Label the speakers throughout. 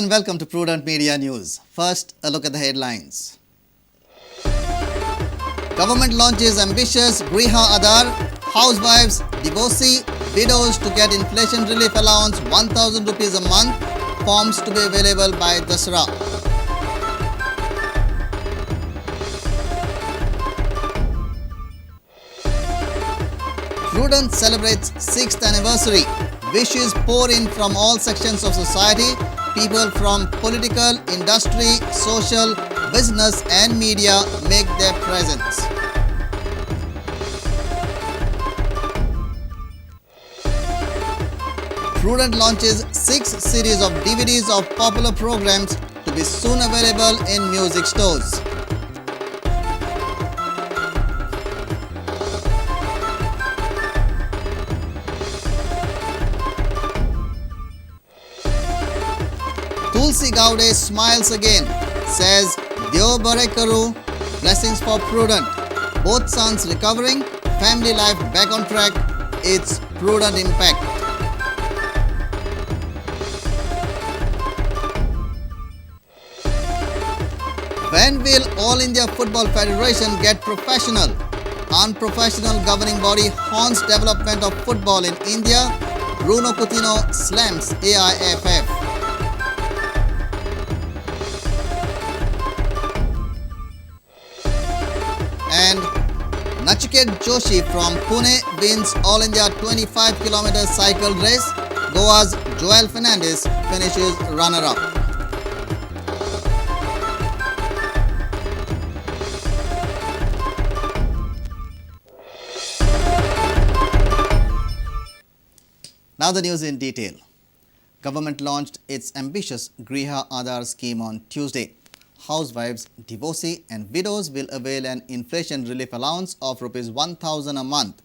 Speaker 1: and welcome to Prudent Media News. First, a look at the headlines. Government launches ambitious Gruha Adhar, Housewives, Divorcee, widows to get inflation relief allowance 1,000 rupees a month, forms to be available by Dusro. Prudent celebrates 6th anniversary. Wishes pour in from all sections of society. People from political, industry, social, business and media make their presence. Prudent launches 6 series of DVDs of popular programs to be soon available in music stores. Govt smiles again, says Deo Bare Karu, blessings for Prudent. Both sons recovering, family life back on track, it's Prudent impact. When will All India Football Federation get professional? Unprofessional governing body haunts development of football in India. Bruno Coutinho slams AIFF. And Nachiket Joshi from Pune wins All India 25 km cycle race. Goa's Joel Fernandez finishes runner-up. Now the news in detail. Government launched its ambitious Gruha Adhar scheme on Tuesday. Housewives, divorcee and widows will avail an inflation relief allowance of Rs 1,000 a month.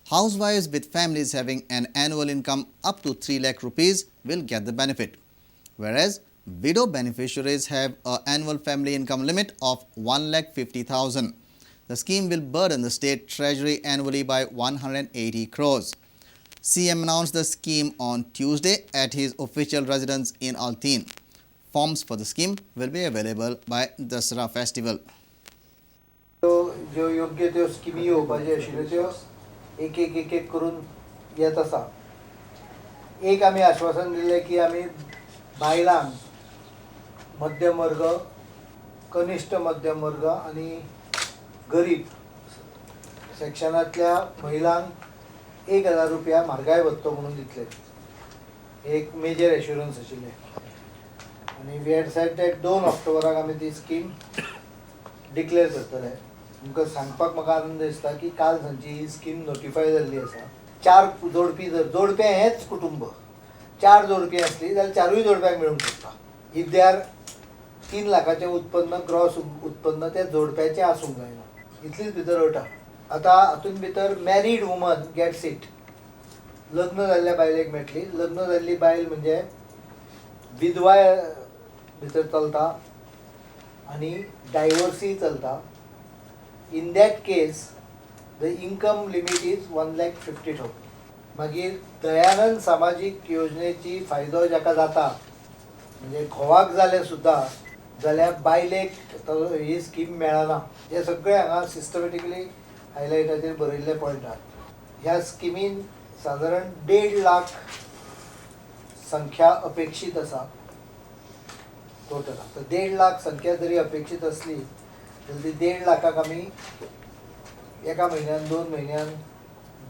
Speaker 1: Housewives with families having an annual income up to 3 lakh rupees will get the benefit, whereas widow beneficiaries have an annual family income limit of 1,50,000. The scheme will burden the state treasury annually by 180 crores. CM announced the scheme on Tuesday at his official residence in Altin. Forms for the scheme will be available by Dusro festival.
Speaker 2: जो योग्य त्यो स्कीमी येवपाचे आशिल्ल्यो त्यो एक करून येत आसा. एक आमी आश्वासन दिलें की आमी बायलांक मध्यम वर्ग, कनिष्ठ मध्यम वर्ग आनी गरीब सेक्शनांतल्या महिलांक 1,000 रुपया म्हारगाय भत्तो म्हणून दितले. एक मेजर एश्युरन्स आशिल्लें. आणि वी हॅड सेड दॅट 2 ऑक्टोबराक आमी ती स्कीम डिक्लेअर करतले. तुमकां सांगपाक म्हाका आनंद दिसता की काल सांची ही स्कीम नोटिफाय जाल्ली आसा. 4 जोडपी जर जोडपे हेच कुटुंब 4 जोडपी असली जाल्यार 4य जोडप्यांक मेळूंक शकता. इफ दे आर 3 लाखाचें उत्पन्न ग्रॉस उत्पन्न त्या जोडप्याचें आसूंक जायना. इतलीच भितर अट आहा. आतां हातून भितर मॅरीड वुमन गेट्स इट. लग्न जाल्ल्या बायलेक मेळटली. लग्न जाल्ली बायल म्हणजे विधवा भितर चलता आनी डायवोर्सी चलता. In that case the income limit is 1,50,000. मागीर दयानंद सामाजीक योजनेची फायदो जाका जाता म्हणजे घोवाक जाले सुद्दां जाल्यार बायलेक ही स्कीम मेळना. हे सगळे हांगा सिस्टमॅटिकली हायलायटाचेर बरयल्ले पॉयंट आहात. ह्या स्किमीन सादारण 1.5 लाख संख्या अपेक्षित आसा टोटल. तर 1.5 लाख संख्या जरी अपेक्षित असली जाल्यार ती 1.5 लाखाक आमी एका म्हयन्यान 2 म्हयन्यान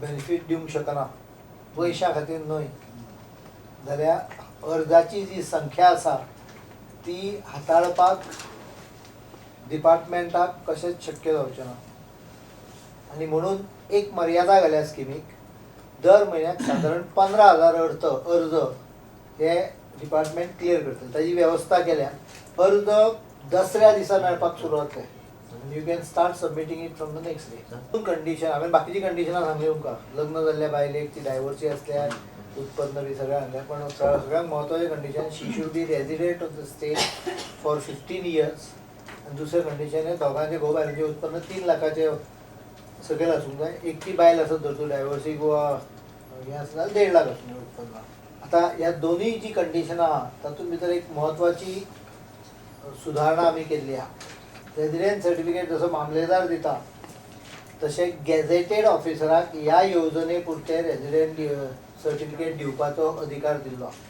Speaker 2: बेनिफीट दिवंक शकना. पयशा खातीर न्हय जाल्यार अर्जाची जी संख्या आसा ती हाताळपाक डिपार्टमेंटाक कशेंच शक्य जावचें ना. आनी म्हणून एक मर्यादा घाल्या स्किमीक. दर म्हयन्याक सादारण 15,000 अर्ज हे डिपार्टमेंट क्लियर करतले. ताजी वेवस्था केल्या. अर्ज दसऱ्या दिसा मेळपाक सुरवात जाय. You can start submitting it from the next day. Condition हांवें बाकीची कंडिशनां सांगली तुमकां. लग्न जाल्ल्या बायलेक ती डायवोर्सी असल्यार उत्पन्न बी सगळें सांगलें. पण सगळ्यांत म्हत्वाचें condition she should be resident of the state for 15 years. आनी दुसरें कंडिशन हे दोगांचें घोव बायलांचें उत्पन्न 3 लाखाचें सकयल आसूंक जाय. एकटी बायल आसत धर तूं डायवोर्सी गोवा हें आसल्यार 1.5 लाख आसूंक जाय उत्पन्न. आता ह्या दोन्ही जी कंडिशन आहा तातूंत भितर एक म्हत्वाची सुधारणा आमी केल्ली आहा. रेजिडेंट सर्टिफिकेट जसो मामलेदार दिता तशें गॅझेटेड ऑफिसराक ह्या येवजणे पुरते रेजिडेंट सर्टिफिकेट दिवपाचो अधिकार दिल्लो आहा.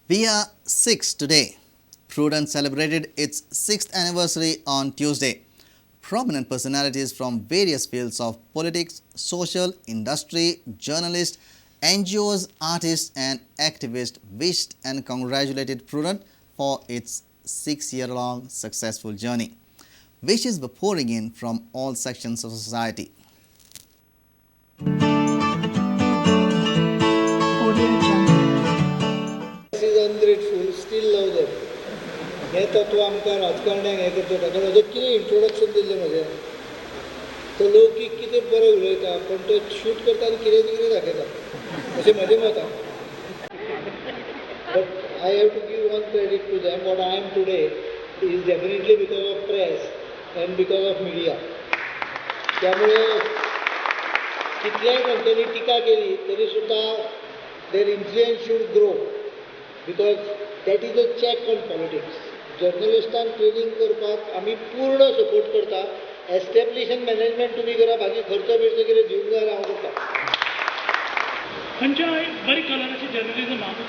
Speaker 1: We are 6 today. Prudent celebrated its 6th anniversary on Tuesday. Prominent personalities from various fields of politics, social, industry, journalists, NGOs, artists and activists wished and congratulated Prudent for its 6-year-long successful journey. Wishes were pouring in from all sections of society.
Speaker 2: Ungrateful, still love them. हे तत्व आमकां राजकारण्यांक हें करता ताका लागून कितें introduction दिल्लें म्हजें. तो लौकीक कितें बरें उलयता पण तो शूट करता आनी कितें दाखयता अशें म्हजें मत आहा. But I have to give one credit to them. What I am today is definitely because of press and because of media. त्यामुळे कितल्याय खंयच्यानी टिका केली तरी सुद्दां their influence should grow because that is a check on politics. जर्नलिस्टांक training करपाक आमी पूर्ण सपोर्ट करता. एस्टॅब्लिशन मॅनेजमेंट तुमी करा, बाकी खर्च बिर्च कितें दिवंक जाय हांव करता.
Speaker 3: खंयच्याय बरी कलराची जर्नलिजमाक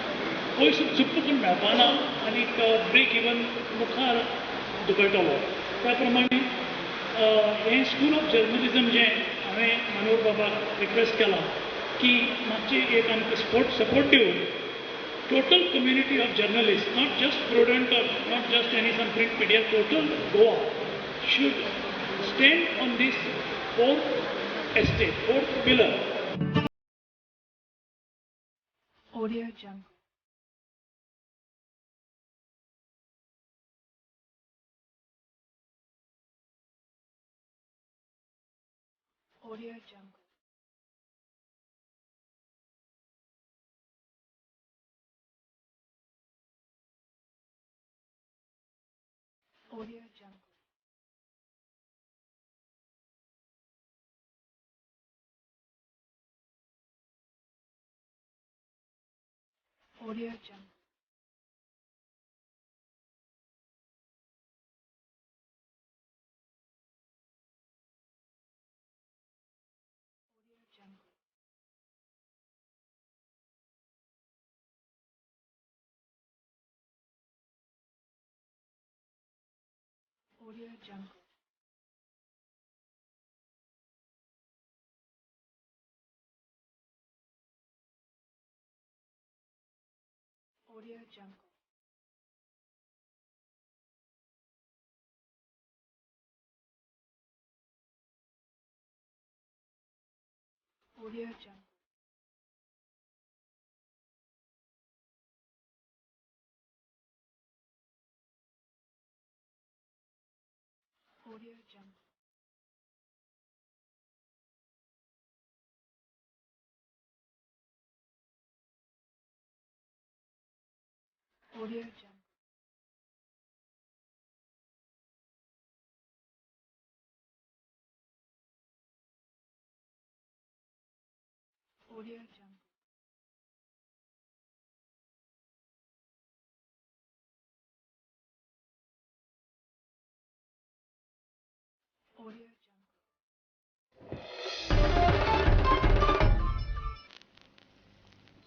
Speaker 3: पयसो चुप्प करून मेळपाना आनी ब्रेक इवन मुखार धुकळटलो. त्या प्रमाणे हें स्कूल ऑफ जर्नलिजम जें हांवें मनोहर बाबाक रिक्वेस्ट केला की मातशें एक आमकां सपोर्ट दिवन total community of journalists, not just Prudent or not just any some print media, total Goa should stand on this fourth estate, fourth pillar.
Speaker 4: Audio Jungle. Audio Jungle. Audio Jungle. Audio Jungle. Audio Jungle. Audio Jungle. Audio Jungle. Audio Jungle. Audio Jungle. Audio Jungle. Audio Jungle.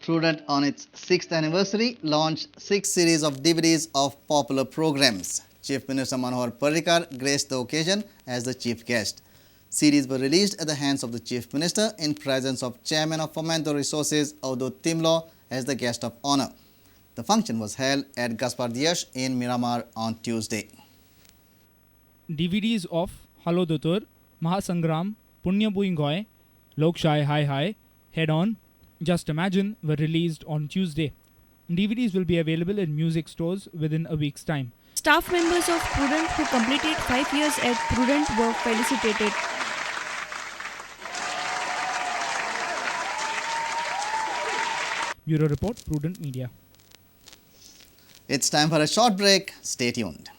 Speaker 1: Prudent on its 6th anniversary launched 6 series of DVDs of popular programs. Chief Minister Manohar Parrikar graced the occasion as the chief guest. CDs were released at the hands of the Chief Minister in presence of Chairman of Fomento Resources Avdut Timlo as the guest of honor. The function was held at Gaspar Dias in Miramar on Tuesday.
Speaker 5: DVDs of Halo Dotor, Mahasangram, Punya Buingoy, Lokshai Hai Hai, Head On, Just Imagine were released on Tuesday. DVDs will be available in music stores within a week's time.
Speaker 4: Staff members of Prudent who completed 5 years at Prudent were felicitated.
Speaker 5: Bureau Report, Prudent Media.
Speaker 1: It's time for a short break. Stay tuned.